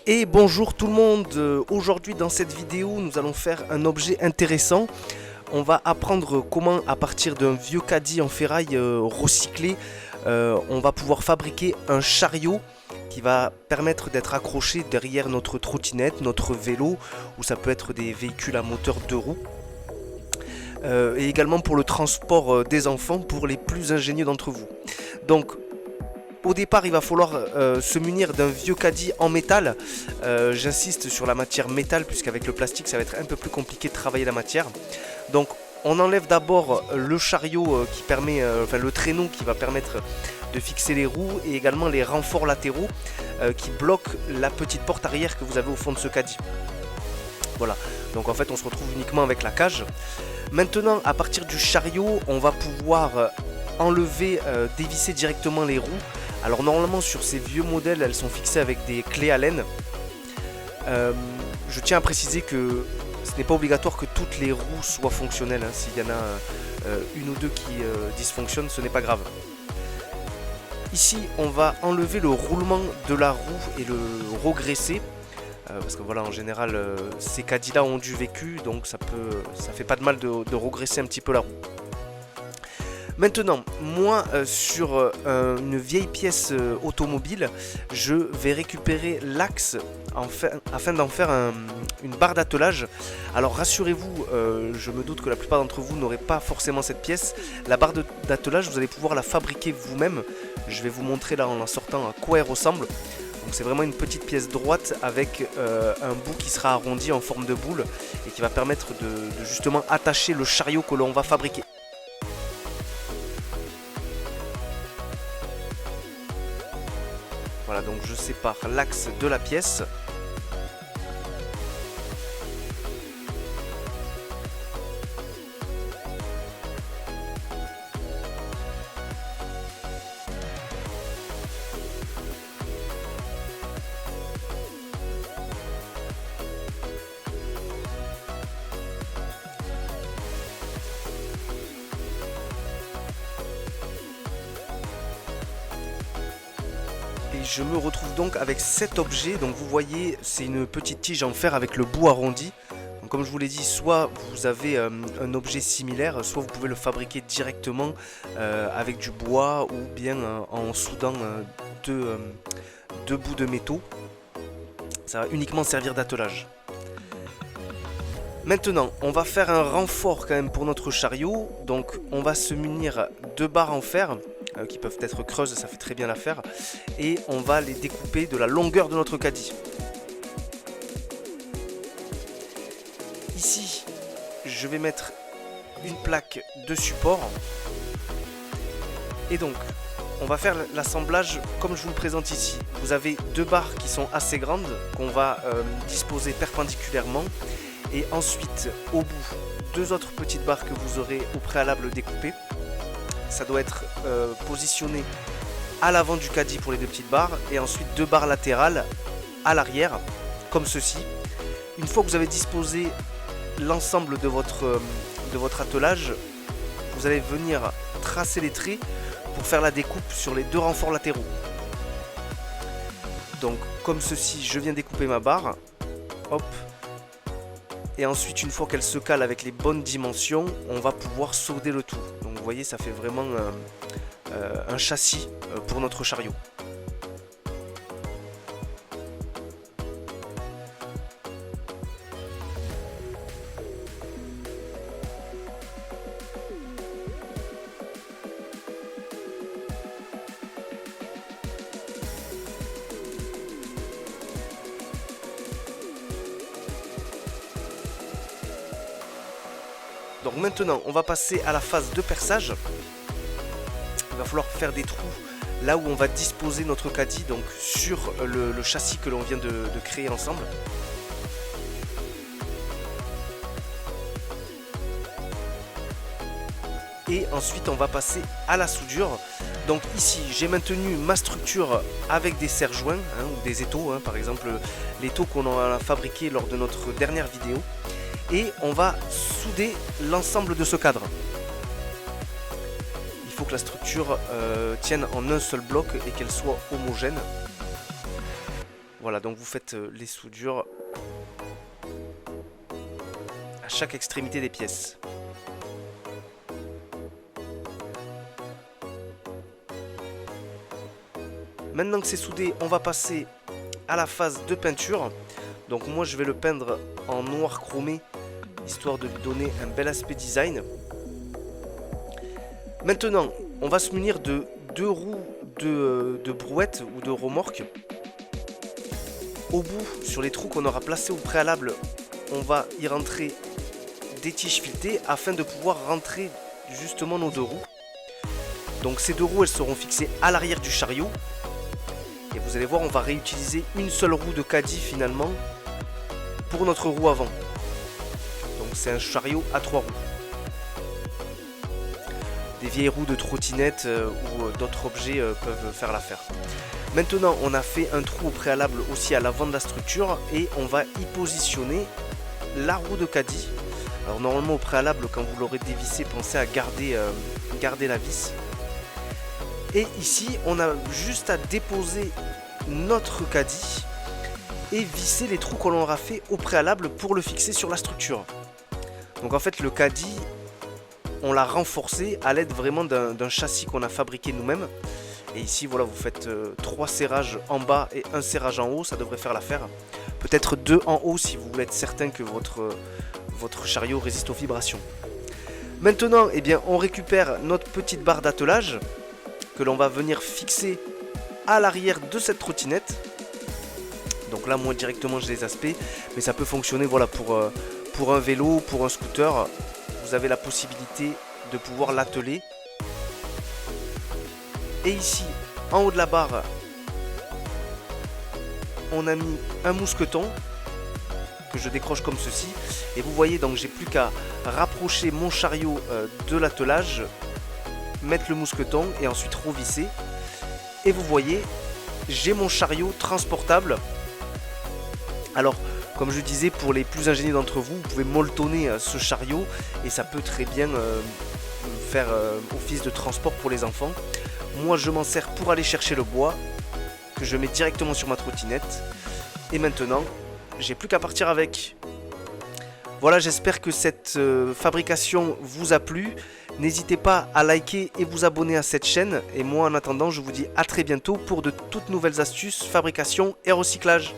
Et bonjour tout le monde, aujourd'hui dans cette vidéo nous allons faire un objet intéressant. On va apprendre comment à partir d'un vieux caddie en ferraille recyclé, on va pouvoir fabriquer un chariot qui va permettre d'être accroché derrière notre trottinette, notre vélo, ou ça peut être des véhicules à moteur 2 roues. Et également pour le transport des enfants pour les plus ingénieux d'entre vous. Donc au départ, il va falloir se munir d'un vieux caddie en métal. J'insiste sur la matière métal, puisqu'avec le plastique, ça va être un peu plus compliqué de travailler la matière. Donc, on enlève d'abord le chariot qui permet, enfin le traîneau qui va permettre de fixer les roues et également les renforts latéraux qui bloquent la petite porte arrière que vous avez au fond de ce caddie. Voilà, donc en fait, on se retrouve uniquement avec la cage. Maintenant, à partir du chariot, on va pouvoir enlever, dévisser directement les roues. Alors normalement sur ces vieux modèles, elles sont fixées avec des clés Allen. Je tiens à préciser que ce n'est pas obligatoire que toutes les roues soient fonctionnelles. S'il y en a une ou deux qui dysfonctionnent, ce n'est pas grave. Ici, on va enlever le roulement de la roue et le regraisser. Parce que voilà, en général, ces caddies-là ont du vécu, donc ça fait pas de mal de regresser un petit peu la roue. Maintenant, moi, sur une vieille pièce automobile, je vais récupérer l'axe afin d'en faire une barre d'attelage. Alors rassurez-vous, je me doute que la plupart d'entre vous n'aurez pas forcément cette pièce. La barre d'attelage, vous allez pouvoir la fabriquer vous-même. Je vais vous montrer là en la sortant à quoi elle ressemble. Donc c'est vraiment une petite pièce droite avec un bout qui sera arrondi en forme de boule et qui va permettre de justement attacher le chariot que l'on va fabriquer. Voilà, donc je sépare l'axe de la pièce. Et je me retrouve donc avec cet objet. Donc vous voyez, c'est une petite tige en fer avec le bout arrondi. Donc comme je vous l'ai dit, soit vous avez un objet similaire, soit vous pouvez le fabriquer directement avec du bois ou bien en soudant deux bouts de métaux. Ça va uniquement servir d'attelage. Maintenant, on va faire un renfort quand même pour notre chariot. Donc on va se munir de barres en fer qui peuvent être creuses, ça fait très bien l'affaire. Et on va les découper de la longueur de notre caddie. Ici, je vais mettre une plaque de support. Et donc, on va faire l'assemblage comme je vous le présente ici. Vous avez deux barres qui sont assez grandes, qu'on va disposer perpendiculairement. Et ensuite, au bout, deux autres petites barres que vous aurez au préalable découpées. Ça doit être positionné à l'avant du caddie pour les deux petites barres. Et ensuite, deux barres latérales à l'arrière, comme ceci. Une fois que vous avez disposé l'ensemble de votre attelage, vous allez venir tracer les traits pour faire la découpe sur les deux renforts latéraux. Donc, comme ceci, je viens découper ma barre. Hop. Et ensuite, une fois qu'elle se cale avec les bonnes dimensions, on va pouvoir solder le tout. Donc vous voyez, ça fait vraiment un châssis pour notre chariot. Donc maintenant, on va passer à la phase de perçage. Il va falloir faire des trous là où on va disposer notre caddie, donc sur le châssis que l'on vient de créer ensemble. Et ensuite, on va passer à la soudure. Donc ici, j'ai maintenu ma structure avec des serre-joints ou des étaux, par exemple l'étau qu'on a fabriqué lors de notre dernière vidéo. Et on va souder l'ensemble de ce cadre. Il faut que la structure tienne en un seul bloc et qu'elle soit homogène. Voilà, donc vous faites les soudures à chaque extrémité des pièces. Maintenant que c'est soudé, on va passer à la phase de peinture. Donc moi je vais le peindre en noir chromé, histoire de lui donner un bel aspect design. Maintenant, on va se munir de 2 roues de brouette ou de remorque. Au bout, sur les trous qu'on aura placés au préalable, on va y rentrer des tiges filetées afin de pouvoir rentrer justement nos 2 roues. Donc ces 2 roues, elles seront fixées à l'arrière du chariot. Et vous allez voir, on va réutiliser une seule roue de caddie finalement pour notre roue avant. Donc c'est un chariot à 3 roues. Des vieilles roues de trottinette ou d'autres objets peuvent faire l'affaire. Maintenant, on a fait un trou au préalable aussi à l'avant de la structure et on va y positionner la roue de caddie. Alors normalement au préalable, quand vous l'aurez dévissé, pensez à garder la vis. Et ici, on a juste à déposer notre caddie et visser les trous qu'on aura fait au préalable pour le fixer sur la structure. Donc en fait, le caddie, on l'a renforcé à l'aide vraiment d'un châssis qu'on a fabriqué nous-mêmes. Et ici, voilà, vous faites 3 serrages en bas et 1 serrage en haut, ça devrait faire l'affaire. Peut-être 2 en haut si vous voulez être certain que votre chariot résiste aux vibrations. Maintenant, eh bien, on récupère notre petite barre d'attelage que l'on va venir fixer à l'arrière de cette trottinette. Donc là, moi directement, je les aspects, mais ça peut fonctionner, voilà, pour un vélo, pour un scooter. Vous avez la possibilité de pouvoir l'atteler. Et ici, en haut de la barre, on a mis un mousqueton que je décroche comme ceci. Et vous voyez, donc j'ai plus qu'à rapprocher mon chariot de l'attelage, mettre le mousqueton et ensuite revisser. Et vous voyez, j'ai mon chariot transportable. Alors, comme je disais, pour les plus ingénieux d'entre vous, vous pouvez molletonner ce chariot et ça peut très bien faire office de transport pour les enfants. Moi, je m'en sers pour aller chercher le bois que je mets directement sur ma trottinette. Et maintenant, j'ai plus qu'à partir avec. Voilà, j'espère que cette fabrication vous a plu. N'hésitez pas à liker et vous abonner à cette chaîne. Et moi, en attendant, je vous dis à très bientôt pour de toutes nouvelles astuces, fabrication et recyclage.